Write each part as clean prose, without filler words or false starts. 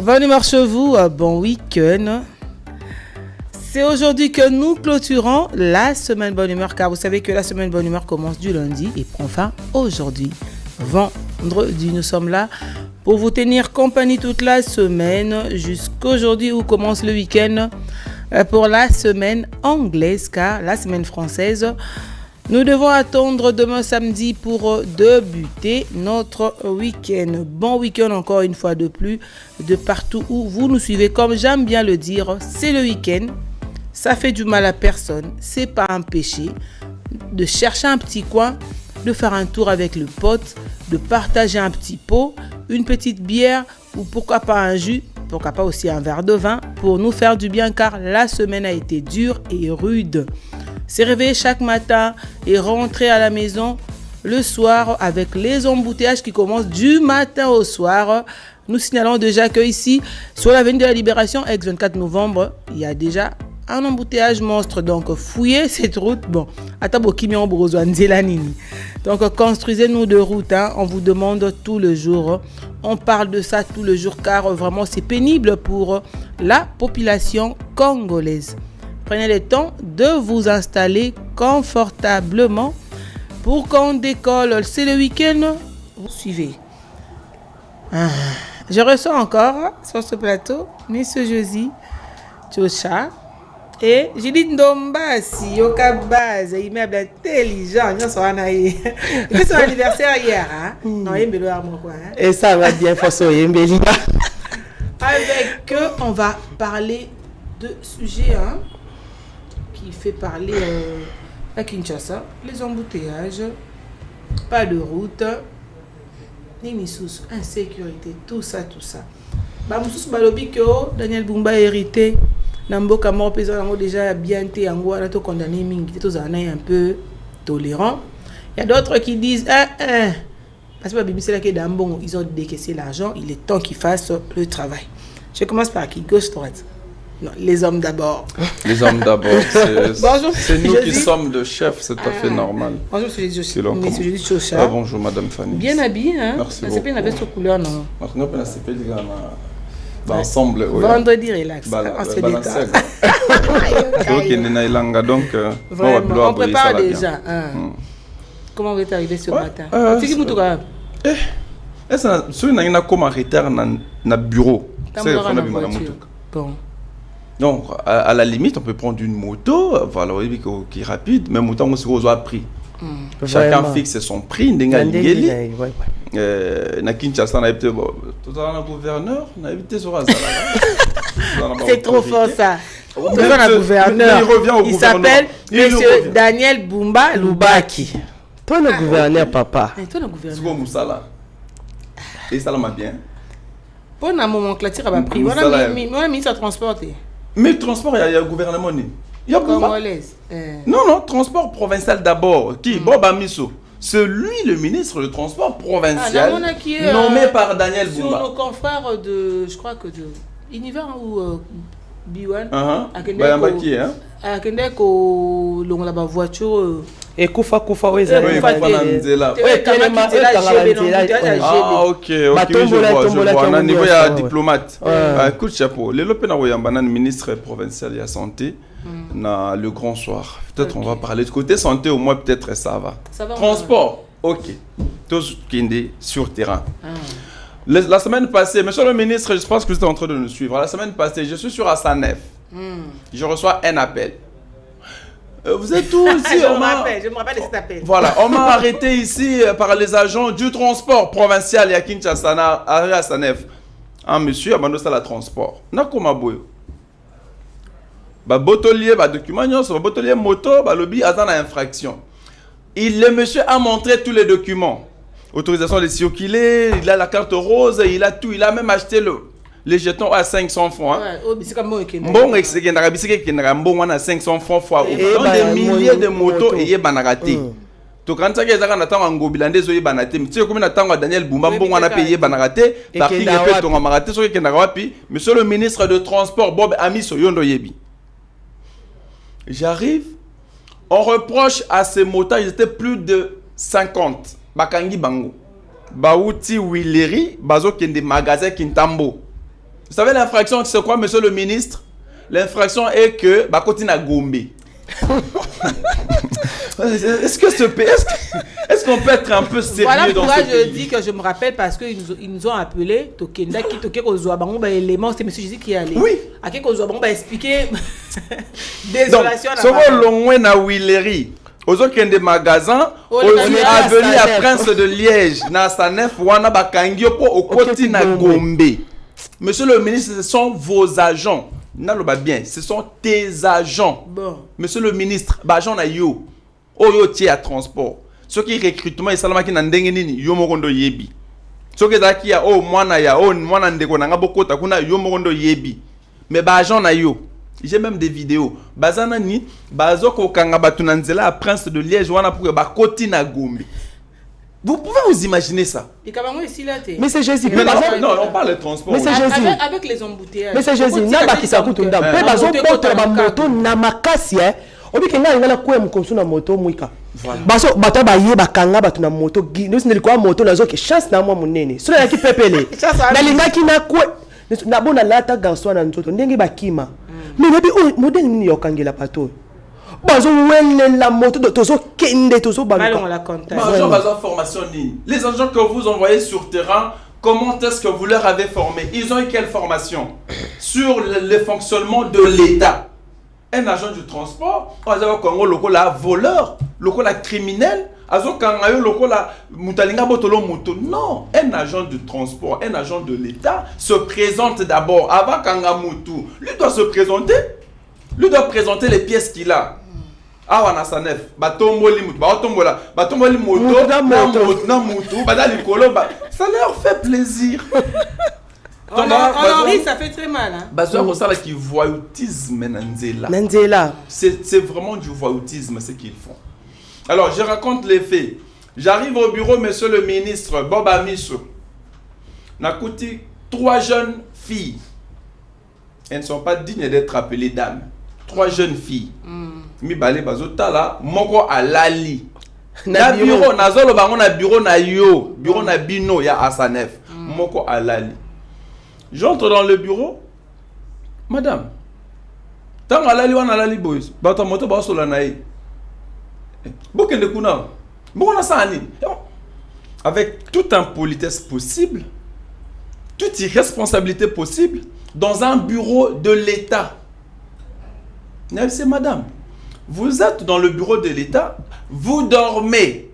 Bonne humeur chez vous, bon week-end. C'est aujourd'hui que nous clôturons la semaine bonne humeur, car vous savez que la semaine bonne humeur commence du lundi et prend fin aujourd'hui, vendredi. Nous sommes là pour vous tenir compagnie toute la semaine jusqu'aujourd'hui où commence le week-end pour la semaine anglaise, car la semaine française, nous devons attendre demain samedi pour débuter notre week-end. Bon week-end encore une fois de plus, de partout où vous nous suivez. Comme j'aime bien le dire, c'est le week-end. Ça fait du mal à personne. C'est pas un péché de chercher un petit coin, de faire un tour avec le pote, de partager un petit pot, une petite bière ou pourquoi pas un jus, pourquoi pas aussi un verre de vin pour nous faire du bien, car la semaine a été dure et rude. Se réveiller chaque matin et rentrer à la maison le soir avec les embouteillages qui commencent du matin au soir. Nous signalons déjà qu'ici, sur l'avenue de la Libération, ex-24 novembre, il y a déjà un embouteillage monstre. Donc, fouillez cette route. Bon, donc, construisez-nous de route. On vous demande tout le jour. On parle de ça tout le jour car vraiment, c'est pénible pour la population congolaise. Prenez le temps de vous installer confortablement pour qu'on décolle. C'est le week-end. Vous suivez. Je reçois encore sur ce plateau M. Josie Tchocha et Judith Ndombasi, Yokabaze, immeuble intelligent. C'est son anniversaire hier. Non, et ça va bien, Faso Yembeli. Avec eux, on va parler de sujets qui fait parler à Kinshasa, les embouteillages, pas de route, insécurité, tout ça. Moussous Balobi que Daniel Bumba a hérité, Namboka mort paysan déjà bien été en Guara, tout condamné, tous un peu tolérant. Il y a d'autres qui disent parce que Bibi c'est là que d'Ambon ils ont décaissé l'argent, il est temps qu'ils fassent le travail. Je commence par qui, gauche droite. Non, les hommes d'abord. Les hommes d'abord, bonjour, c'est nous qui sommes le chef, c'est tout à fait normal. Bonjour, monsieur Judith Tchocha. Bonjour, madame Fanny. Bien habillé, hein? Merci beaucoup. C'est bien la veste couleur, non? Ensemble, vendredi, relax. On se détend. Donc, vraiment, on prépare déjà. Comment vous êtes arrivé ce matin? C'est qui vous trouve? Si on a comme arrêté dans bureau, c'est bon. Donc, à la limite, on peut prendre une moto, voilà, qui est rapide, mais autant on se reçoit prix. Chacun fixe son prix. Na Kinshasa, on a été tout à gouverneur, on a évité sur c'est trop fort ça. Le gouverneur, il s'appelle Monsieur Daniel Bumba Lubaki. Toi le gouverneur, papa. Toi le gouverneur. C'est quoi Moussala? Et ça m'a bien. Pour un moment que la tire a pris, on a mis ça transporter. Mais transport, il y a le gouvernement. Il y a Congolaise. Non, transport provincial d'abord. Qui Boba Misso. C'est lui le ministre du transport provincial nommé par Daniel Bumba. Sur nos confrères de, je crois que de Univers ou Biwan. À Kendeko, la voiture. Et Koufa, oui, Ah, ok, je vois. À niveau, il y a diplomate. Écoute, chapeau. Le ministre provincial de la santé, le grand soir. Peut-être on va parler de côté santé, au moins peut-être ça va. Transport, ok. Tout ce qui est sur terrain. La semaine passée, monsieur le ministre, je pense que vous êtes en train de nous suivre. La semaine passée, je suis sur Asanef. Je reçois un appel. Vous êtes tous ici. Je me rappelle de cet appel. Voilà, on m'a arrêté ici par les agents du transport provincial à Kinshasa, à Sanef. Monsieur, abandonne ça la transport. Nakoma boyo. Botolier, document, botolier moto, lobby, azan a infraction. Le monsieur a montré tous les documents. Autorisation de circuler, il a la carte rose, il a tout. Il a même acheté les jetons à 500 francs. Bon, on a 500 francs fois. Dans des milliers de motos et il banagati. Donc quand ça na tanga ngobilande zo yebanate mtie comme na tanga Daniel Bumba bon on a payé banagate parking et fait ton marate so ke wapi monsieur le ministre de transport Bob Amiso yondo yebi. J'arrive, on reproche à ces motards, ils étaient plus de 50. Bakangi bango. Baouti Wileri, bazo kende magasin Kintambo. Vous savez l'infraction, c'est quoi, monsieur le ministre? L'infraction est que Bakoti na Gombe. Est-ce qu'on peut être un peu sérieux voilà dans ce pourquoi je pays? dis que je me rappelle parce qu'ils nous ont appelé Tokenda qui toquait aux Zouabango élément, c'est monsieur Jésus qui est allé. Oui. À qui aux Zouabango expliquer désolation donc ce long na Willery aux autres magasins on est avenue à Prince de Liège na Sanef wana bakangio po okoti na Gombe. Monsieur le ministre, ce sont vos agents. Naloba bien, ce sont tes agents. Bon. Monsieur le ministre, agent na yo. Oyo tie à transport. Ce qui recrutement et salama ki na ndenge nini yo mokondo yebi. Ce qui zaki ya mwana ya mwana ndeko na ngabokota kuna yo mokondo yebi. Mais agent na yo. J'ai même des vidéos. Bazana ni bazo ko kanga batu na nzela à Prince de Liège wana pour ba koti na Gombe. Vous pouvez vous imaginer ça? Mais c'est Jésus. Non, on parle de transport. Mais c'est Jésus. Avec les embouteillages. Mais c'est Jésus. Naba qui s'acoute ndam. Pe bazo porte ba moto na makasi obi kenga ngala kwa mkonsu na moto muika. Baso bato ba ye bakanga batu na moto gi. Ndosi ndilikuwa moto nazo ke chance na mwa munene. Sura yaki pepele. Na lingaki na kwe na bona lata ganswa na nzoto ndenge bakima. Mais nabi modèle ni yokangela pato. Bazo wele la moto tozo kende tozo baluka. On la compte. Formation ni. Les agents que vous envoyez sur terrain, comment est-ce que vous leur avez formé? Ils ont eu quelle formation? Sur le fonctionnement de l'État. Un agent du transport, on va Congo loko la voleur, loko la criminel, azo kangayo loko la mutalinga botolo muto. Non, un agent du transport, un agent de l'État se présente d'abord avant kanga mutu. Lui doit se présenter. Lui doit présenter les pièces qu'il a. Ah, on a sa nef. Batomboli mutu, batomboli moto, na mutu, badali kolo, ça leur fait plaisir. En Henri, ça fait très mal. Qui voyoutisme Nandela. C'est vraiment du voyoutisme ce qu'ils font. Alors, je raconte les faits. J'arrive au bureau, monsieur le ministre, Bob Amiso. Nakouti, 3 jeunes filles. Elles ne sont pas dignes d'être appelées dames. 3 jeunes filles. Mi balé bazota là, moko alali. Na bureau, na zolo bango na bureau na yo, bureau na bino ya asanef. Moko alali. J'entre dans le bureau. Madame, tant alali wana alali boys, bata moto ba sola na yi. Bokende kuna. Bokona sani. Avec toute impolitesse possible, toute irresponsabilité possible dans un bureau de l'État. C'est madame. Vous êtes dans le bureau de l'État, vous dormez.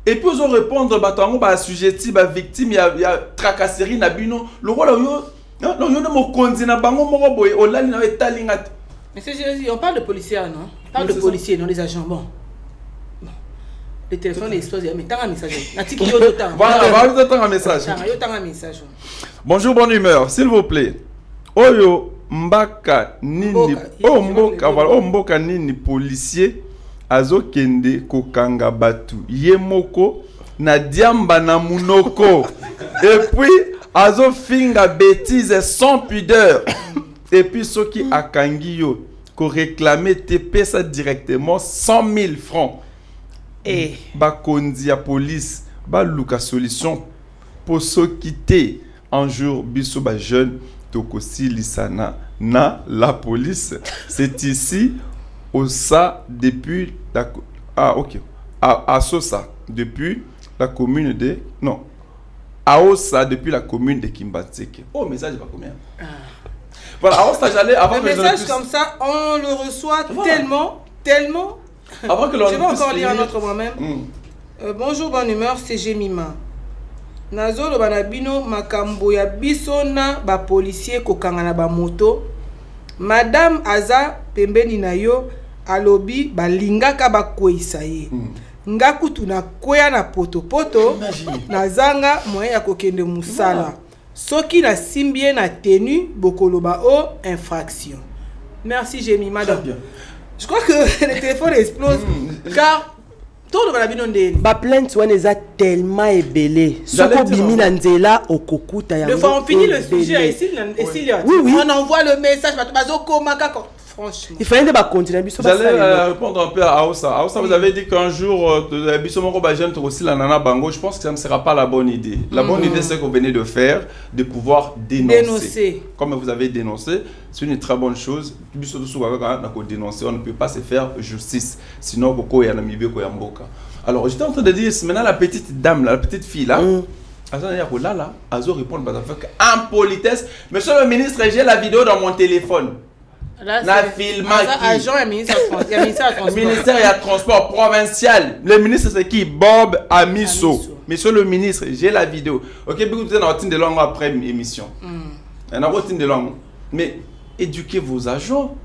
Et puis vous répondre batango ba sujetti ba victime ya tracasserie na bino. Le rôle yo no mo konzi na bango moko boy olali na etalinga. Mais c'est Jésus, on parle de policiers non? On parle de policiers, non les agents. Bon. Le téléphone explose, mais t'as un message. Voilà, un message. Bonjour, bonne humeur, s'il vous plaît. Oyo mbaka nini mboka nini policier azokende kokanga batu yemoko na diamba na munoko et puis azofinga bêtise sans pudeur et puis ceux qui akangi yo ko réclamer TP ça directement 100 000 francs et bakonzi ya police ba luka solution pour ceux qui té un jour biso ba jeune Tokosi Lisana na la police. C'est ici au SA depuis la à Sosa depuis la commune de à Osa depuis la commune de Kimbatseke. Oh, message pas combien? Voilà, à Osa j'allais avant le message comme ça, on le reçoit tellement. Avant que je vais encore lire un autre moi-même. Bonjour, bonne humeur, c'est Jemima. Nazolo banabino makambo ya biso na ba policier kokanga na ba moto. Madame Aza pembeni na yo alobi balingaka bakweisa ye. Ngakutu na kwea na poto nazanga moyen ya kokende musala. Soki na simbie na tenue bokoloba o infraction. Merci Jémi madame. Je crois que le téléphone explose car tout le balabino ndeni. Ba plainte wana eza tellement ébélé. Soko bimi na nzela okukuta ya. Le fois on finit le sujet ici oui. On envoie le message bato bazo koma kako. Franchement. Il fallait continuer. J'allais répondre un peu à Aoussa. Aoussa, vous avez dit qu'un jour, aussi la nana bango, je pense que ça ne sera pas la bonne idée. La bonne idée, c'est que vous venez de faire, de pouvoir dénoncer. Comme vous avez dénoncé, c'est une très bonne chose. Dénoncer, on ne peut pas se faire justice. Sinon, alors, j'étais en train de dire, maintenant la petite dame, la petite fille là, Azo répond en politesse. Monsieur le ministre, j'ai la vidéo dans mon téléphone. Là, agent et ministère et transport provincial. Le ministre c'est qui? Bob Amiso. Monsieur le ministre, j'ai la vidéo. Ok, vous êtes en train de langue après l'émission. Mais éduquez vos agents.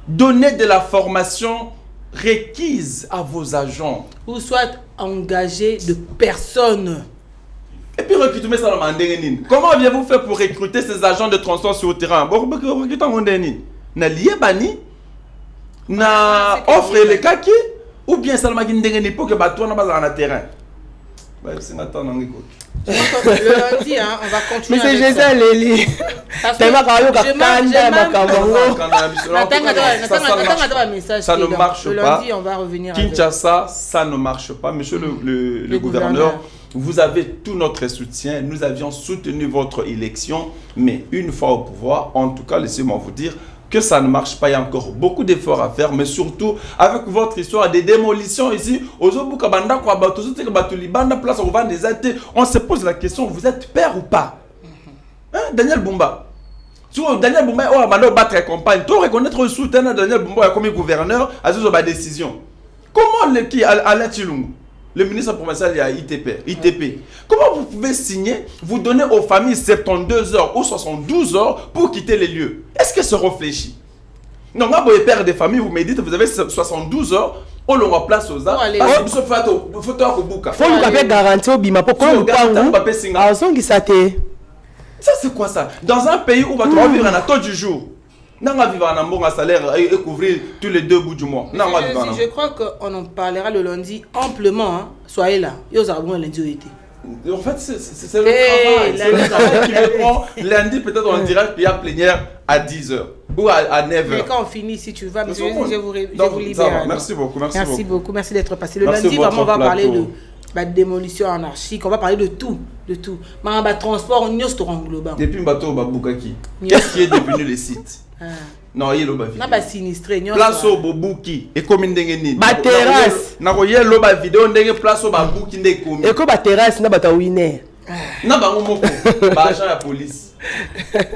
Donnez de la formation requise à vos agents. Ou soit engagés de personnes. Et puis recruter ça dans le comment avez-vous fait pour recruter ces agents de transport sur le terrain? Na lié bani na offre les kaki ou bien seulement qui ndengeni pour que bateau na bas en terrain. Bah c'est attend dans le lundi hein, on va continuer. Mais c'est Jésus Léli. Ça ne marche le pas. lundi on va revenir. Kinshasa, ça ne marche pas. Monsieur le gouverneur, vous avez tout notre soutien. Nous avions soutenu votre élection, mais une fois au pouvoir, en tout cas, laissez-moi vous dire que ça ne marche pas. Il y a encore beaucoup d'efforts à faire, mais surtout avec votre histoire des démolitions ici. On se pose la question, vous êtes père ou pas? Hein, Daniel Bumba. Daniel Bumba, oh, maintenant battre campagne. Tu reconnaître le soutien de Daniel Bumba comme gouverneur à cette décision. Comment Alain Chilungu, le ministre provincial à ITP, comment vous pouvez signer, vous donner aux familles 72 heures ou 72 heures pour quitter les lieux? Est-ce que c'est réfléchi? Non, moi, vous père de famille, vous me dites, vous avez 72 heures, on le remplace aux arts. Il faut nous garantir au bima pour qu'on nous ça c'est quoi ça? Dans un pays où on va vivre un taux du jour, on va vivre un bon salaire et couvrir tous les 2 bouts du mois. Je crois qu'on en parlera le lundi amplement. Hein. Soyez là. Vous avez bon lundi été. En fait, c'est le travail. C'est le travail qui me prend. Lundi, peut-être on dira qu'il y a plénière à 10h ou à 9h. Mais quand on finit, si tu vas, je vous libère. Merci beaucoup. Merci beaucoup. Merci d'être passé. Le lundi, vraiment, on va parler de démolition anarchique. On va parler de tout. Mais transport, on y est global. Depuis le bateau, Boukaki, qu'est-ce qui est devenu les sites? Non, il y a sinistré. Place au Bobuki et comme ndengeni. Ba terrasse. Na ko yelo ba vidéo ndenge place au Babuki ndekomi. Et ko ba terrasse na ba ta winner. Na ba ngomoko ba agent la police.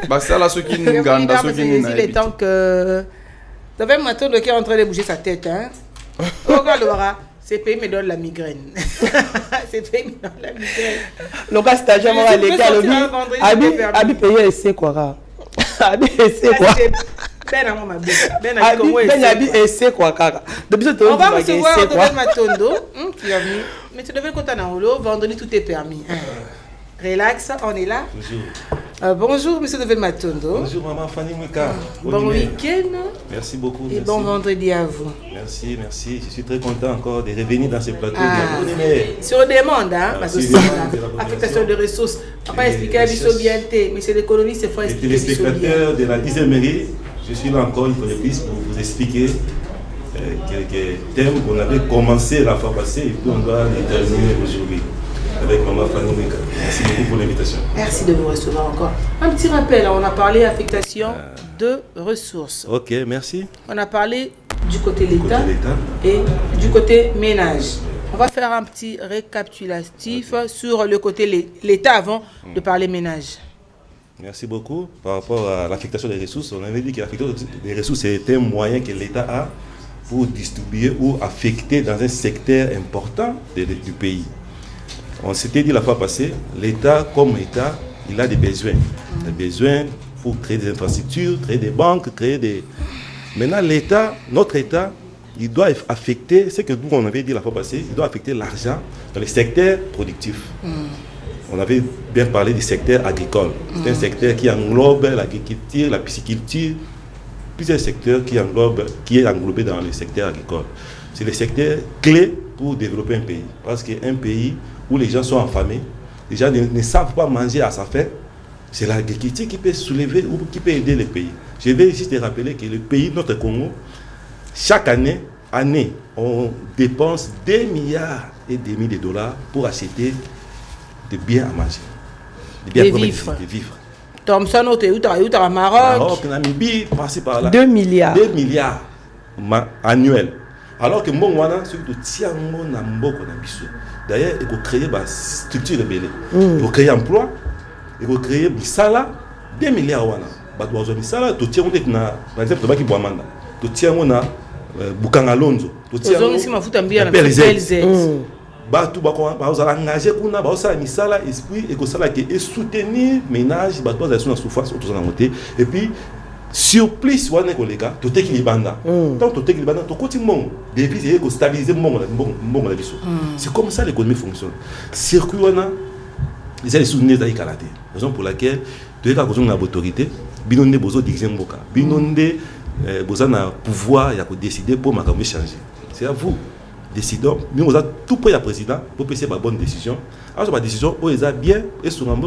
Ba ça là ceux qui nous gardent, ceux qui nous. Il est temps que vous avez maintenant qui est en train de bouger sa tête hein. Regarde Laura. Ces pays me donnent la migraine. Ces pays me donnent la migraine. Donc, stagiaire, les gars, Abi paye essai quoi. Abi essai quoi. Abi essai quoi. On va recevoir Antoine Matondo qui est venu. Mais tu devais compter dans l'eau. Vendredi, tout est permis. Relax, on est là. Bonjour, monsieur Devel Matondo. Bonjour, maman Fanny Mwika. Bon week-end. Merci beaucoup. Et bon vendredi à vous. Merci. Je suis très content encore de revenir dans ce plateau. Sur demande, hein, parce que c'est affectation de ressources. On va pas expliquer la bisobialité, mais c'est l'économie, c'est faut expliquer. Les téléspectateurs de la 10e mairie, je suis là encore une fois de plus pour vous expliquer quelques thèmes qu'on avait commencé la fois passée et puis on doit les terminer aujourd'hui. Avec Maman Fanny Mwika. Merci beaucoup pour l'invitation. Merci de vous recevoir encore. Un petit rappel, on a parlé affectation de ressources. Ok, merci. On a parlé du côté l'État et du côté ménage. On va faire un petit récapitulatif sur le côté l'État avant de parler ménage. Merci beaucoup. Par rapport à l'affectation des ressources, on avait dit que l'affectation des ressources était un moyen que l'État a pour distribuer ou affecter dans un secteur important du pays. On s'était dit la fois passée, l'État, comme État, il a des besoins. Des besoins pour créer des infrastructures, créer des banques, créer des... Maintenant, l'État, notre État, il doit affecter, ce que nous, on avait dit la fois passée, il doit affecter l'argent dans les secteurs productifs. On avait bien parlé du secteur agricole. C'est un secteur qui englobe l'agriculture, la pisciculture, plusieurs secteurs qui est englobé dans le secteur agricole. C'est le secteur clé pour développer un pays. Parce qu'un pays où les gens sont affamés, les gens ne savent pas manger à sa faim, c'est l'agriculture qui peut soulever ou qui peut aider le pays. Je vais juste te rappeler que le pays, notre Congo, chaque année, on dépense 2,5 milliards de dollars pour acheter des biens à manger. Des vivres. Thomson, au Maroc. Namibie, passé par là. 2 milliards. 2 milliards annuels. Alors que mon wana, c'est que tiens mon amboko na biso. D'ailleurs, il faut créer une structure rebelle. Il faut créer emploi. Il faut créer misala 2 milliards wana. Ba dozo misala to tiens on na par exemple to baki boamanda. To tiens on na Bukanga Alonso. To tiens on ici mafuta mbia na BLZ. Ba tu ba ko ba osala engager kuna ba osala misala esprit et ko sala que soutenir ménage ba to za suna souffrance autour na moté et puis surplus wana kolega to teki libanda tant to teki libanda to koti mon devise et ko stabiliser mon la biso. C'est comme ça l'économie fonctionne. Circuit wana les ailes soutenir za ikalate, raison pour laquelle to eka kozonga na autorité binonde bozo diriger mboka binonde boza na pouvoir ya ko décider pour makambo changer. C'est à vous décidons, nous avons tout près à président pour passer la bonne décision. Alors, la décision, où ils ont bien, et sur un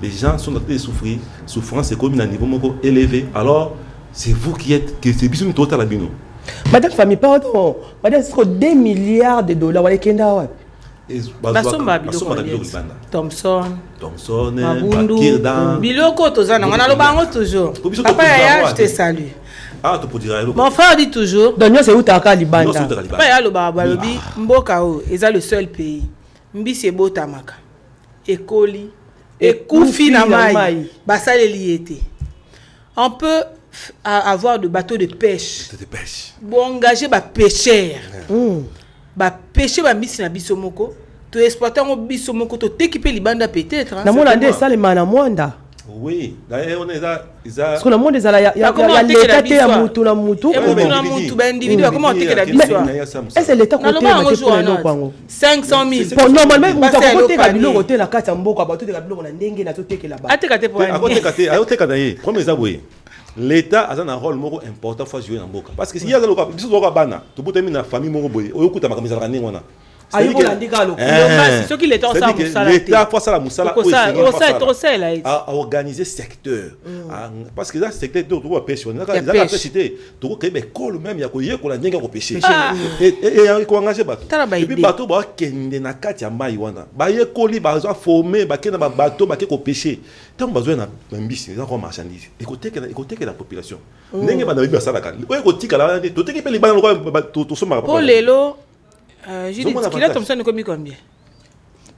les gens sont en train de souffrir, souffrance est comme un niveau élevé. Alors, c'est vous qui êtes, que c'est bien total à bino. Madame famille, pardon, madame, c'est 2 milliards de dollars. Thomson, Mabundu, Biloko, Tozana, on a le bango toujours. Papa, je te salue. Ah, tu peux dire. Mon frère dit toujours. Daniel, c'est où tu as Libanda. Papa, ya le Barbalobi, Mboka, c'est le seul pays. Mbi c'est beau tamaka. Ekoli, Ekoufi na mai. Basa le liété. On peut avoir de bateaux de pêche. Bon, engager ba pêcheur. Ba pêcher ba mbisi na bisomoko. Tu exploiter un bisomoko, tu t'équiper Libanda peut-être. Na mon andé ça les manamwanda. Oui, d'ailleurs on est là, parce que le monde est là, il y a l'état qui est moutou na moutou. Comment on t'écrit la histoire? Est-ce que l'état côté na 500 000. Bon normalement moutou côté ka biloko côté la kati mboka bato de ka biloko na ndenge na toteke là-bas. Atekate pour comme les aboué. L'État a un rôle important faut jouer dans mboka parce que si il y a le biso zo ka bana, to botemi na famille moko boye, oyokuta makamisa ka ndenge wana. C'est ce qu'il est en train de l'État face à la moussala à organiser secteur parce que là secteur de tout pêche on a capacité tout que école même ya ko yekola ndenge ko pêcher et ko engager bateau et puis bateau ba kende na kati ya mai wana ba yekoli ba zo former ba kenda ba bateau ba ke ko pêcher tant besoin na mbisi na ko marchandise et côté que la population ndenge ba na biba sala kan o ko tika la to teki pe libana ko to soma pour lelo j'ai dit kilo Thomson est combien?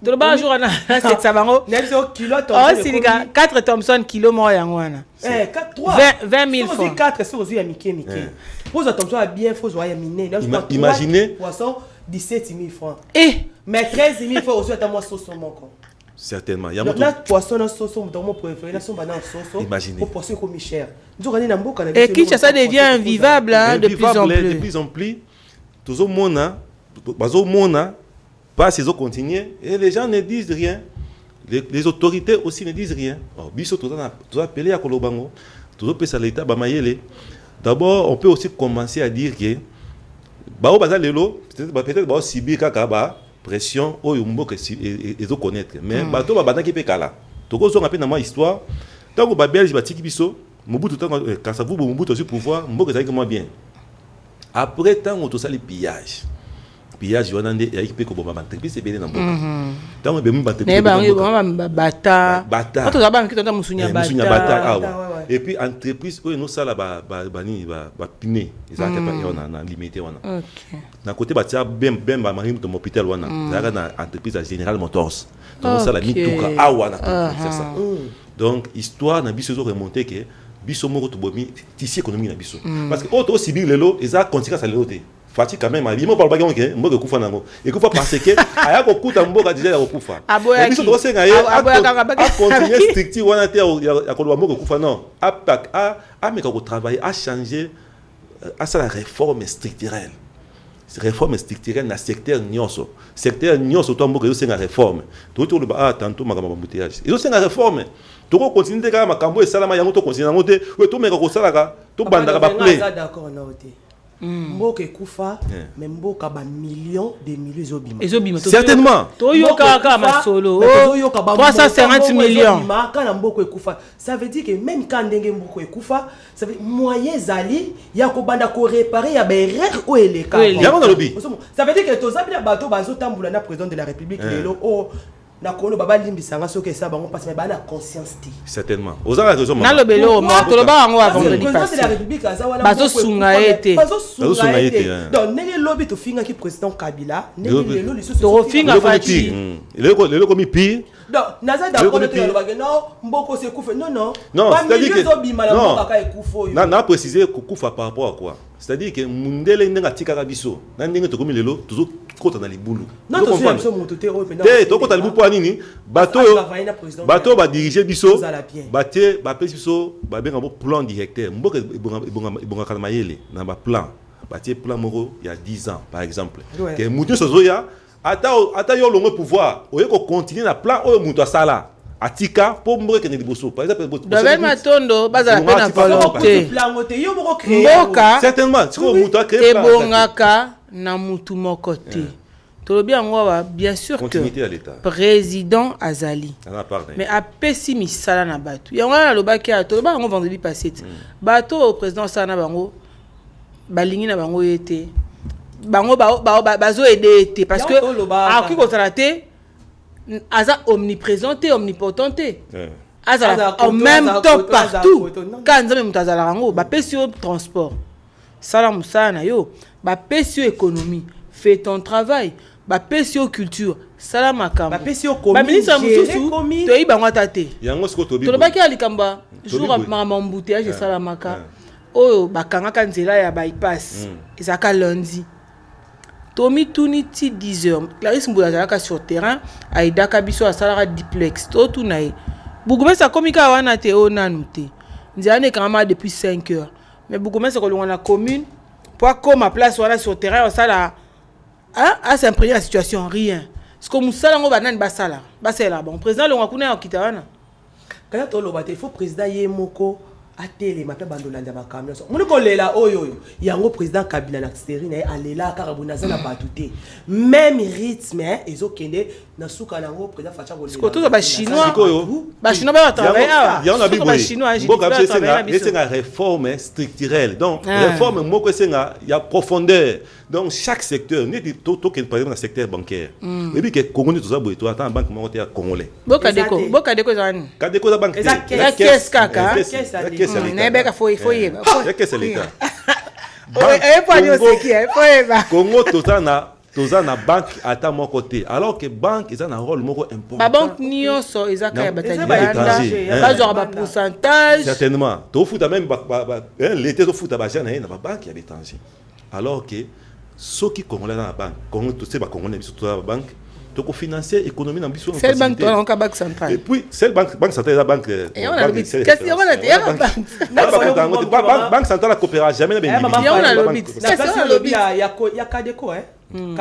De le bas jour on a c'est ça bango. Kilo Thomson. Oh c'est 4 Thomson kilo mo yango wana. 20 000 francs. 4 c'est aussi à Mickey. Pour Thomson bien faut jouer à miner. Imaginez poisson 17 000 francs. Mais 13 000 francs aussi à moi sauce mon con. Certainement. Il y a un poisson dans sauce dans mon préféré là sont banane sauce. Imaginez. Pour poisson comme cher. Nous on est dans Mboka. Et Kinshasa devient invivable de plus en plus. Tout le monde bazo mona pas ces autres continuer et les gens ne disent rien, les autorités aussi ne disent rien. Biso tout appelé à Kolobango tout peut l'État bamayele. D'abord on peut aussi commencer à dire que bao baza lelo peut-être bao subir kaka ba pression oyo mboka et zo connaître mais bato ba bana ki pe kala to ko zo ngape na ma histoire tant que ba belge ba tiki biso Mobutu tant quand ça vous Mobutu aussi pouvoir mboka ça comment bien après tant on to sali pillage wana nde ya ipe ko bomba entreprise ebele na mboka tango be mba entreprise bata to za banki tonda musunya bata et puis entreprise ko no sala ba pine ezaka pa yona na limité wana na côté batia ben ba marine to hôpital wana zaka na entreprise à General Motors donc ça la mituka awana c'est ça donc histoire na biso zo remonter que biso moko to bomi tissu économique na biso parce que auto aussi bien lelo eza conséquence à l'éloté fatigue quand même il m'a parlé que mboka kufa nango et kufa parce que aya ko kuta mboka déjà ya kufa et biso to senga ye a continuer stricti wana te ya ko mboka kufa non a meka ko travailler a changer à ça la réforme structurelle na secteur nyonso to mboka yo senga réforme to le ba tantôt makamba embouteillage yo senga réforme to ko continuer ka makambo e salama yango to continuer nango te we to meka ko salaka to bandaka ba plein. D'accord na ote mboka ekufa mais mboka ba millions de millions ezobima. Certainement. Toyoka ka masolo. 350 millions. Kana mboka ekufa. Ça veut dire que même quand ndenge mboka ekufa, ça veut moyen zali ya ko banda ko réparer ya ba erreur o eleka. Ça veut dire que tozabi na bato bazo tambula na président de la République lelo o na kono baba limbisanga soki ça bango parce que ba na conscience ti. Certainement. Ozala raison. Na lobelo mo to loba ngo avant de passer. Président de la République azawana bazo sunga été. Donc nenge lobi to finga ki président Kabila, nenge lelo lisusu to finga fati. Le komi pire. Donc naza d'accord to loba que non mboko se kufa non. Non, c'est-à-dire que non. Na préciser kufa par rapport à quoi? C'est-à-dire que mundele ndenga tika biso. Na ndenge to komi lelo toujours kota na libulu. Non, to so motote o pena. To kota libulu po nini? Bato ba diriger biso. Baté ba pesi biso ba benga bo plan directeur. Mboka ibonga kalmayele na ba plan. Baté plan moko il y a 10 ans par exemple. Que mutu sozoya ata yo longo pouvoir. Oye ko continuer na plan o mutu asala. Atika pour mboka ke liboso. Par exemple David Matondo bazala pena volonté. Mboka certainement siko mutu a créé plan. Ebongaka na mutu moko te. Tolobi yango bien sûr que président Azali. Mais a pessimiste sala na bato. Yango na lobaki a toloba yango vendredi passé. Bato président sala na bango balingi na bango yete. Bango bazo aider été parce que a ki ko salate aza omniprésent et omnipotent. Aza en même temps partout. Quand nzambe mutazala yango ba pesio transport. Sala musala na yo, ba pesio économie. Fais ton travail. Ba pesio culture. Sala makamba. Ba pesio commis. Ba ministre mususu to yi bango tate. Yango siko to bi. To lobaki alikamba jour à embouteillage sala maka. Oyo bakanga kanzela ya bypass. Ezaka lundi. Tomi tuni ti 10h. Clarisse Mboula zalaka sur terrain aidaka biso asala duplex. To tunaye. Bougumesa komika wana te o nanu te. Nzane kama depuis 5h. Mais Bougumesa ko na commune pour comme ma place wana sur terrain osala à s'imprégner la situation rien. Ce que musala ngo banani basala. Basela bon président longa kuna okita wana. Kana to lobate il faut président yemoko atele mape bandolanda ba camion. Muniko lela oyo yango président Kabila na série na alela karabuna za na batute. Même rythme ezokende na suka nango président Facha Bolé. Ce que tout ba chinois ba travailler ah. Ba chinois c'est une réforme structurelle. Donc réforme moko c'est il y a profondeur. Donc chaque secteur ni tout par exemple dans le secteur bancaire. Et puis que Congo ni tout ça boito attends banque monter à congolais. Boka deko zani. Kadeko za banque. La caisse kaka. Nebeka foi. Ya caisse l'État. Et pas dire c'est qui foi. Congo toza na banque ata mon côté alors que banque ils ont un rôle moko important. Ba banque nyonso ezaka ya batalianda. Ba genre ba pourcentage. Certainement. To futa même l'été to futa ba jana na ba banque ya l'étranger. Alors que ceux qui congolais dans la banque, Congo tout c'est ba congolais surtout la banque, donc financer l'économie dans biso. C'est banque toi la banque centrale. Et puis c'est banque centrale la banque. Qu'est-ce qu'il y a banque centrale coopérera jamais na bien. Il y a le lobby. C'est ça le lobby il y a Kadeko hein.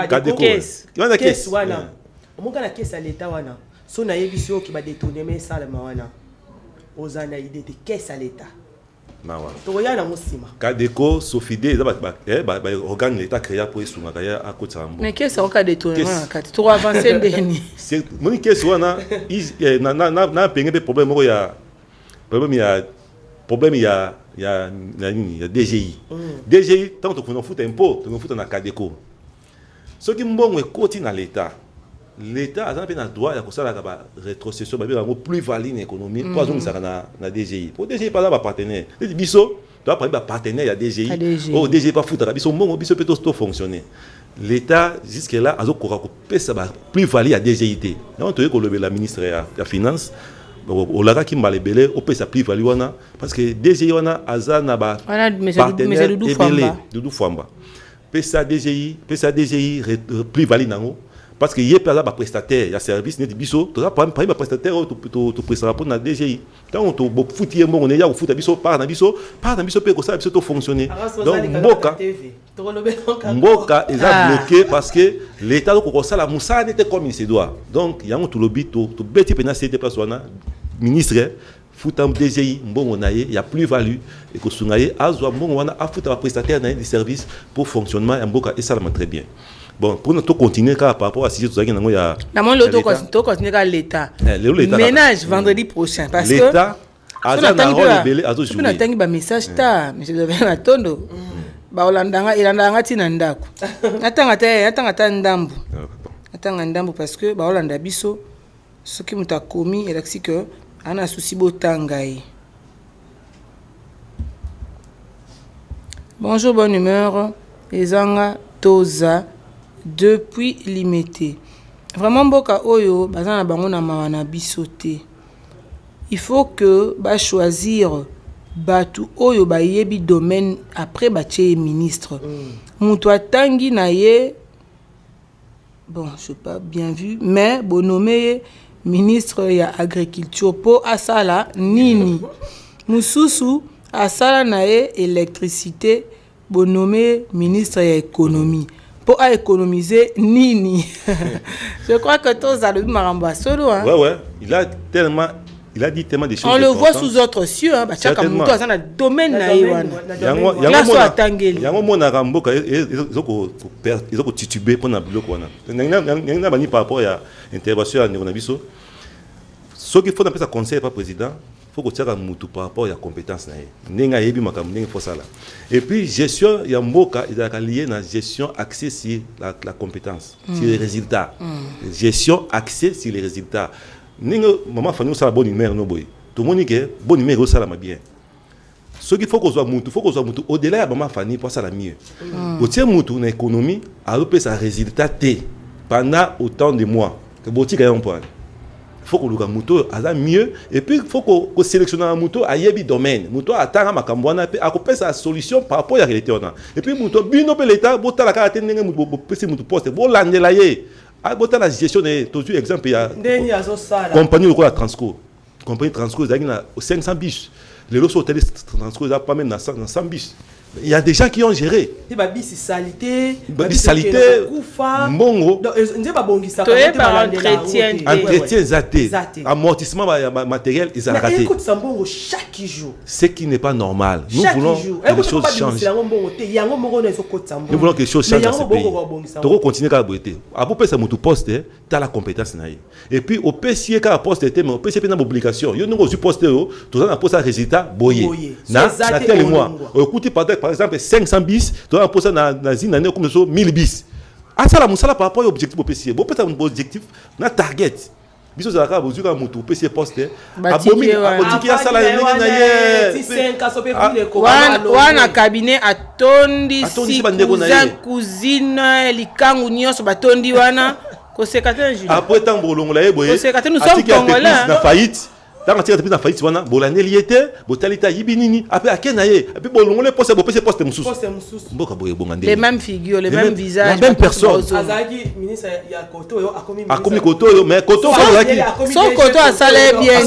Kadeko. Il y a caisse wana. Omonga na caisse à l'état wana. So na yebiso ki ba détourner mais salama wana. Ozana idée de caisse à l'état. Kadeko, Sofide, organe l'État créé pour y soumettre à côté de mais qu'est-ce qu'on a détourné? Trop avancé le dernier. C'est mon question, n'a payé des problèmes. Il y a DGI. DGI, tant que vous en foutez un pot, vous en foutez un Kadeko. Ce qui me continue dans l'État. L'État a un droit à la rétrocession plus valide économie pour la DGI. Pour DGI pas là partenaire. Les biso doit parler partenaire à DGI. Oh DGI pas foutre biso mon biso peut tout fonctionner. L'État jusque là a plus valide à DGI. On te que le ministre de la finance au laga qui m'a libéré au peut plus valide parce que DGI wana azana ba partenaire Doudou Famba. PSA DGI plus valide nango. Parce qu'il y a pas prestataire, il y a service, il y a des bisous, tu as pas un prestataire, tu prestes pour la DGI. Quand tu foutu on est là, on fout biso par na biso peut que ça tout fonctionner. Donc Mboka ils a bloqué parce que l'État ko ça la moussa n'était comme il se doit. Donc il y a un tout lobby tout bête pena c'était place wana ministre futam DGI mbongo na ye il y a plus-value et que sungaye azwa mbongo wana afuta ba prestataire na des services pour fonctionnement ya mboka et ça va très bien. Bon, pour nous continuer par rapport à si tout ça qui nango ya la mon l'auto continuer à l'état. Ménage vendredi prochain parce que l'état azana rôle belé azo jouer. On attend ba message ta monsieur devait na tondo. Ba ilandanga tina ndako. Atanga ndambu. Atanga ndambu parce que ba olanda biso ce qui muta commis et c'est que ana souci botangai. Bonjour, bonne humeur. Ezanga Toza depuis limité. Vraiment boka oyo bazana bango na mawana bisoté. Il faut que ba choisir batu oyo ba yebi domaine après ba tché ministre. Mutu atangi na ye bon, je sais pas bien vu mais bon nommé ministre ya agriculture po asala nini. Mususu asala na ye électricité bon nommé ministre ya économie. Pour économiser nini. Je crois que tous à le maramba solo hein. Ouais, il a dit tellement de choses. On le voit sous autres cieux hein, chaka muto dans le domaine na yiwana. Yango mona ramboka ezoko titubé pour na biloko wana. Nanga bani par rapport à intervention à na biso. Ce qu'il faut dans ça conseil pas président, faut que tu aies mutu par rapport à compétence na ye. Nenga yebi makambo ndenge faut ça là. Et puis gestion ya mboka il est lié na gestion axée sur la compétence, sur les résultats. Gestion axée sur les résultats. Ningo maman fani ça bonne humeur no boy. Tout le monde que bonne humeur ça la bien. Ce qu'il faut qu'on soit mutu, au-delà ya maman fani pour ça la mieux. Au tien mutu na économie a repé sa résultat T pendant autant de mois. Que boti gagne un point. Faut que le moto a mieux et puis il faut que sélectionner un moto à yebi domaine moto atanga makambo wana pe akope sa solution par rapport à réalité ona et puis moto bino pe l'état bota la carte ndenge moto pesi moto poste bo landela ye a bota la gestion de toujours exemple ya compagnie lokola Transco compagnie Transco zaki na 500 bus les lots hôtels Transco za pas même na 100 bus. Il y a des gens qui ont géré. Il y a des saletés, mongo. Entretien zaté. Amortissement matériel, ils ont raté. Écoute, ça mongo chaque jour. Ce qui n'est pas normal. Nous voulons que les choses changent. Nous voulons que les choses changent dans ce pays. Tu vas continuer à boiter. Après, ça monte poste, tu as la compétence. Et puis, au PCA, quand poste était, mais au PCA, il y a une obligation. Il y a un poste, tu as un poste à résultat, boyer. Na tel mois. Écoutez, par exemple 500 bis, tu as un poste dans une année comme ça 1000 bis. Ah ça la musala par rapport à l'objectif au PCA. Bon peut-être un objectif, na target. Biso za ka bozuka mutu PCA poste. Abotiki ya sala na ye. Wana cabinet atondi si cousine likangu nyonso batondi wana ko sekatena Julie. Après tant bolongola ye boye. Ko sekatena nous sommes congolais. Na faillite. Dans la depuis la faillite wana bolane liete botalita yibinini après akenaye puis bolongole poste poste mususu mboka boye bongande les mêmes figures les mêmes visages la même personne azaki ministre ya koto yo akomi koto yo mais koto son koto a salé bien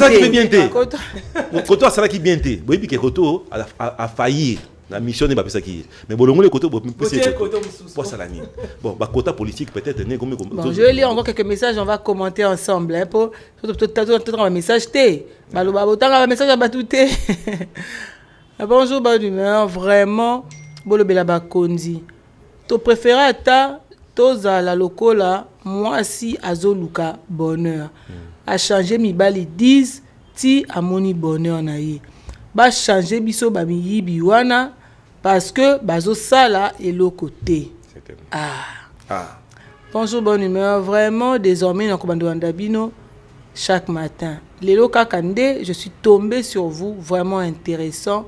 koto a salé bien té boyebi ke koto a faillir la mission n'est pas ça qui mais bolongo le côté pour ça la ligne bon bah quota politique peut-être né comme bon je vais lire encore quelques messages on va commenter ensemble hein pour tout un message té baloba botanga message à batouté bonjour bonne humeur vraiment bolobela bakonzi to préféré ta toza la lokola moi si azoluka bonheur a changer mibali 10 ti amoni bonheur na ye ba changer biso ba miyibi wana parce que bazo sala et le côté bonjour bonne humeur vraiment désormais dans Komando Andabino chaque matin Lelo Kakande je suis tombé sur vous vraiment intéressant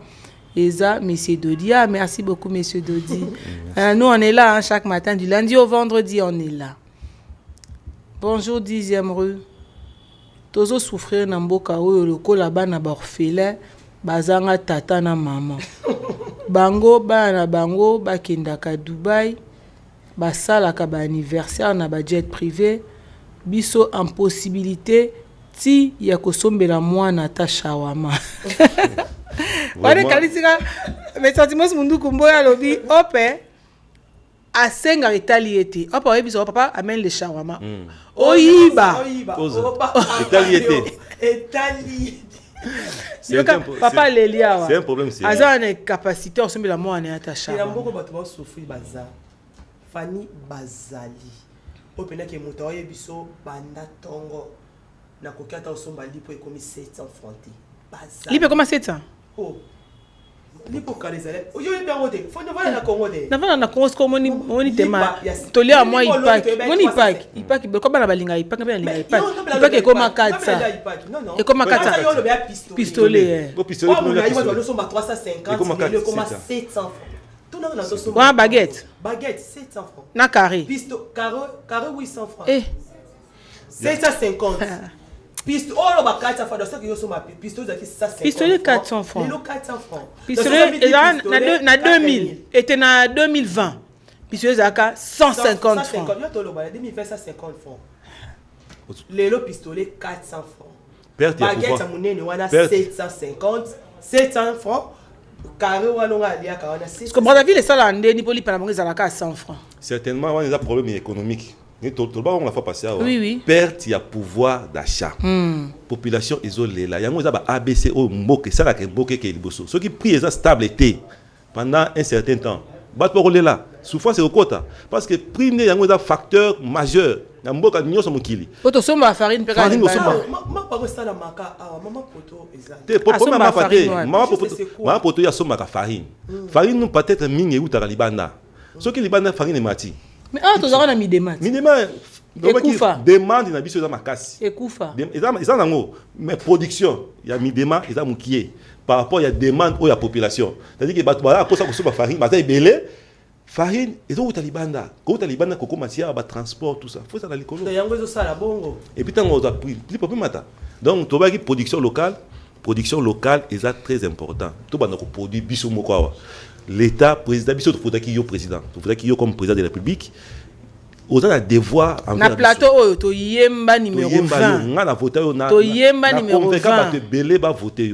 Eza monsieur Dodi merci beaucoup monsieur Dodi nous on est là hein, chaque matin du lundi au vendredi on est là bonjour 10e rue tozo souffrir na mboka oyo lokola bana ba orphelin bazanga tata na maman bango bana bango bakendaka Dubaï basalaka ba anniversaire na ba jet privé biso impossibilité ti ya kosombela mwana ta shawama wale kalisika mais sentiments mundu kumboya lobi ope asenga retaliété opa oyebi so papa amène le shawama oyiba retaliété Papa Lélia. C'est un problème. C'est une capacité, on se met la moine à attacher. Il y a beaucoup de souffrir bazar. Fanny Bazali. Au pénal qui est monté, biso banda tongo. Na kokata osomba lipo ekomi 700 francs. Bazali. Lipo comment 700? Oh. Lipo karizale. Oyo yeba ngote. Faut ne voir na Congo de. Na vana na Congo ko moni tema. Tolia moi ipak. Moni ipak. Ipak ko bana balinga ipak na balinga ipak. Ipak e koma 400. E koma 400. Pistolet. Go pistolet. Oh, na yiwa osomba 350. E koma 700 francs. Quoi, baguette? Baguette, 700 francs. Na carré. Carré 800 francs. Eh. 750. Pistolet, oh, le 400 francs. Donc, il y a pistolet qui 150. Pistolet 400 francs. Il y a 400 francs. Pistolet, na 2000. Et na 2020. Pistolet, ça a 150 francs. Il y a 2020, 150 francs. Le pistolet, 400 francs. Baguette, ça m'a 750. 700 francs. Parce que Brazzaville est ça ni pour lui par la 100 francs. Certainement, on a des problèmes économiques. On l'a fait passer. Oui. Perte, il y a pouvoir d'achat. Population isolée là. Il y a un ABC au Mboke, ça là que Mboke qui est bosso. Ceux qui prient ça stabilité pendant un certain temps. Bat pour rouler là. Souffrance c'est au quota parce que prime il y a un facteur majeur. Na Mboka nyo so mokili. Poto somba farine pe ka. Farine ma pas ça la maka maman poto exact. Te popo ma faté. Maman poto ya somba ka farine. Farine nous peut-être mingi ou ta libanda. Ce qui libanda farine est mati. Mais to za na mi demande. Minima demande na biso za makasi. Ekufa. Ils en ont mais production, il y a mi demande, ils a mukié par rapport il y a demande ou il y a population. C'est-à-dire que bato ba pour ça ko somba farine, ba ta belé. Farine, ils ont Talibanda. Quand Talibanda, Coco Matia, transport, tout ça. Il faut ça dans l'école. Et puis, on a pris plus de matin. Donc, tu vois que production locale est très important. Tu vois que produit Bissomokwa. L'État, président, Bissot, il faut qu'il y ait un président. Il faut qu'il y ait comme président de la République. On a un devoir. Na plateau, tu yemba numéro 20. On a voté. Tu yemba numéro 20. Quand tu belé, va voter.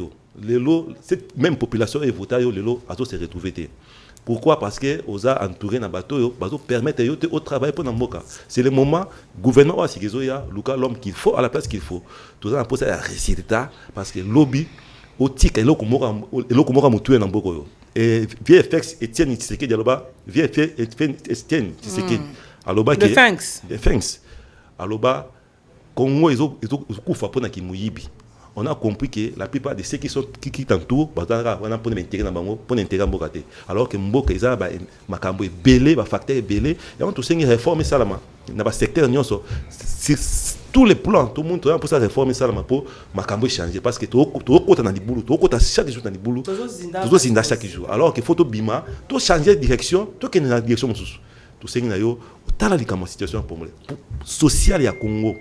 Cette même population est votée, l'élo, a se retrouvé. Pourquoi? Parce que aux a entouré na bateau, bateau permettre au travail pour Namboka. C'est le moment gouvernement a sigezo ya Luka l'homme qu'il faut à la place qu'il faut. Tout ça pour ça résultat parce que lobby au tika eloko mutué Namboka yo. Et VFX Etienne Tshisekedi aloba VFX Etienne Tshisekedi aloba que thanks aloba Congo ils ont kufa pona kimuyibi. On a compris que la plupart de ceux qui t'entourent, on a pour l'intérêt dans bango, pour l'intérêt mboka. Alors que mboka ils a makambo est belé, ba facteur est belé, et on tout ça réformer ça là, dans le secteur nyonso, sur tous les plans, tout le monde pour ça réformer ça là pour makambo changer parce que tout côté dans le boulot, tout côté chaque jour dans le boulot, tout zinda chaque jour. Alors que faut tout bima, tout changer de direction, tout qui est dans la direction sous. Tout ça yo, tala likama situation pour social ya Congo.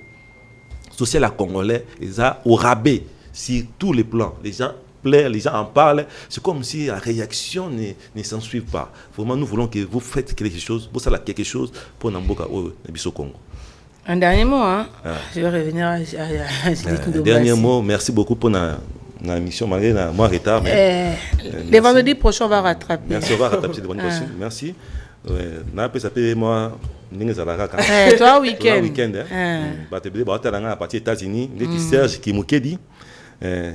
Social à congolais, ils ont au rabais sur tous les plans. Les gens plairent, les gens en parlent. C'est comme si la réaction ne s'en suit pas. Vraiment, nous voulons que vous faites quelque chose, vous savez quelque chose pour Namboka au Congo. Un dernier mot, hein? Je vais revenir à dernier mot, merci beaucoup pour la mission, malgré moi retard. Les vendredis prochains, on va rattraper. Merci, on va rattraper cette bonne question. Merci. Ça peut moi. Toi, week-end. À partir des États-Unis, Serge Kimukedi,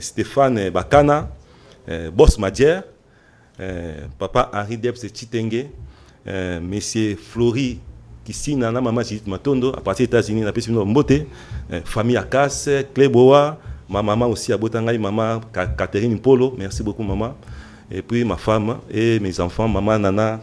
Stéphane Bakana, Boss Madjer, Papa Henri Debs Chitenge, Monsieur Flori Kissina, Maman Judith Matondo, à partir des États-Unis, la personne Mbote, famille Akas, Cléboa, ma maman aussi à Botangaï, maman Catherine Polo, merci beaucoup maman, et puis ma femme et mes enfants, maman Nana.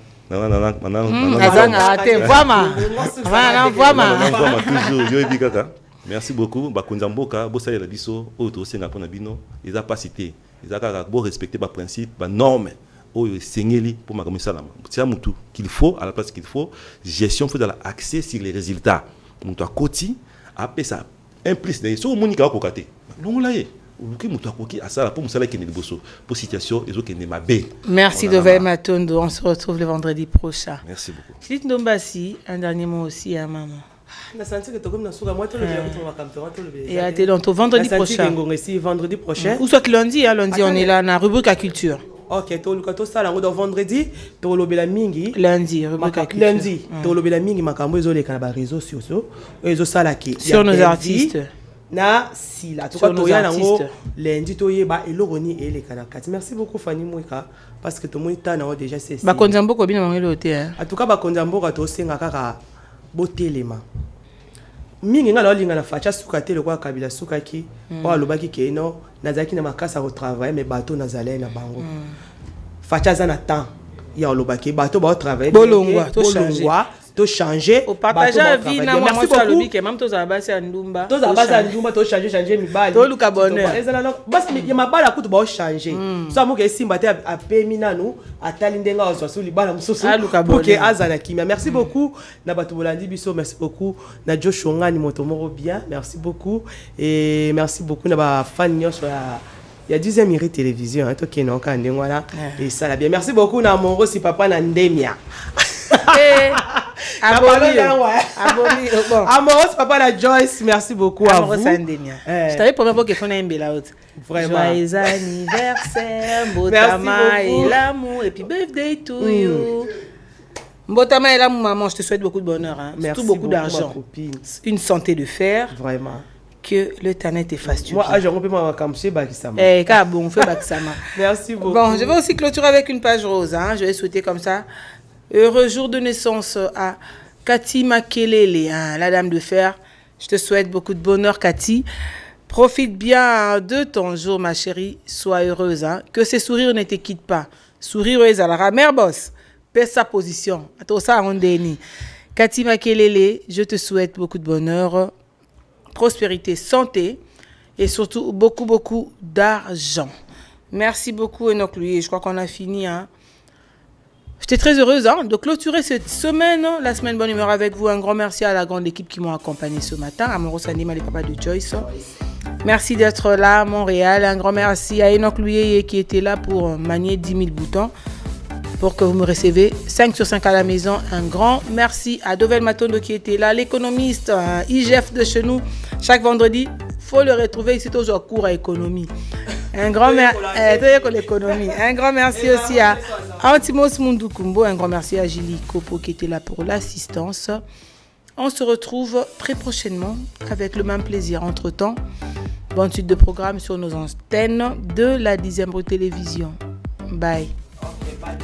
Merci beaucoup. Bakunzamboka, Bossa Biso, autre Singapour Nabino, ils n'ont pas cité. Ils ont respecté les principes, les normes. Pour ma commission, c'est un tout qu'il faut, à la place qu'il faut, gestion, il faut accès sur les résultats. On doit côté, après ça, implique des choses, on a côté. Non, là, merci de Matondo. On se retrouve le vendredi prochain. Merci beaucoup. Judith Ndombasi, un dernier mot aussi à maman. Et à vendredi prochain. Vendredi prochain. Ou soit lundi, lundi on est là dans la rubrique à culture. Ok, to ça là vendredi, to lobela mingi. Lundi, rubrique à culture. Lundi, to lobela mingi makambo ezoleka na ba réseaux sociaux. Ezo sala ki. Sur nos artistes. na sila to to ya nango lundi to yeba eloroni ele kana kati. Merci beaucoup Fanny Mwika parce que tout le monde t'a na déjà c'est ba konzambo ko bina mangelo te hein. En tout cas ba konzambo ka to senga kaka botelema mingi ngala linga na facha suka te lokwa kabila suka ki o alobaki ke no nazaki na makasa au travail mais bateau nazalé na bango facha za na temps ya olobaki bateau ba travailler bolongwa to changer au partage la vie na moi moi alobi ke même to za basi andumba to changer mibali to luka bonheur ezala no basi ya mabala kutu ba changer so amuke esimba te apemi nanu atali ndenga ozo libala mususu pour que azana kimia. Merci beaucoup na batu bolandi biso, merci beaucoup na Joshua Ngani moto moko bien, merci beaucoup et merci beaucoup na ba fan nyos il y a 10e mérite télévision hein to ke no kande ngwana et ça la bien. Merci beaucoup na Mongo si papa na Ndemia Amoros papa la Joyce, merci beaucoup à vous. Je t'avais promis pour que fon un bel out. Vraiment. Joyeux anniversaire, Mbotama et l'amour et puis birthday to you. Mbotama et l'amour maman, je te souhaite beaucoup de bonheur hein. Merci surtout beaucoup d'argent. Une santé de fer. Vraiment. Que le tanet te fasse du bien. Moi, je peux m'en camcher Bakisama. Eh, car bon, fait Bakisama. Merci beaucoup. Bon, je vais aussi clôturer avec une page rose hein. Je vais souhaiter comme ça. Heureux jour de naissance à Cathy Makelele, hein, la dame de fer. Je te souhaite beaucoup de bonheur, Cathy. Profite bien de ton jour, ma chérie. Sois heureuse. Hein. Que ces sourires ne te quittent pas. Sourire à la mère boss. Pèse sa position. Attends ça, on dénie. Cathy Makelele, je te souhaite beaucoup de bonheur, prospérité, santé et surtout beaucoup d'argent. Merci beaucoup, Enoch Louis. Je crois qu'on a fini. Hein. J'étais très heureuse de clôturer cette semaine, la semaine bonne humeur avec vous. Un grand merci à la grande équipe qui m'ont accompagné ce matin, à Moro Sanima, les papas de Joyce. Merci d'être là à Montréal. Un grand merci à Enoch Louis qui était là pour manier 10 000 boutons pour que vous me recevez 5 sur 5 à la maison. Un grand merci à Dovel Matondo qui était là, l'économiste, IGF de chez nous. Chaque vendredi, il faut le retrouver ici toujours cours à économie. Un grand merci aussi à Antimos Mundukumbo. Un grand merci à Julie Kopo qui était là pour l'assistance. On se retrouve très prochainement avec le même plaisir. Entre-temps, bonne suite de programme sur nos antennes de la 10e télévision. Bye. Okay, bye.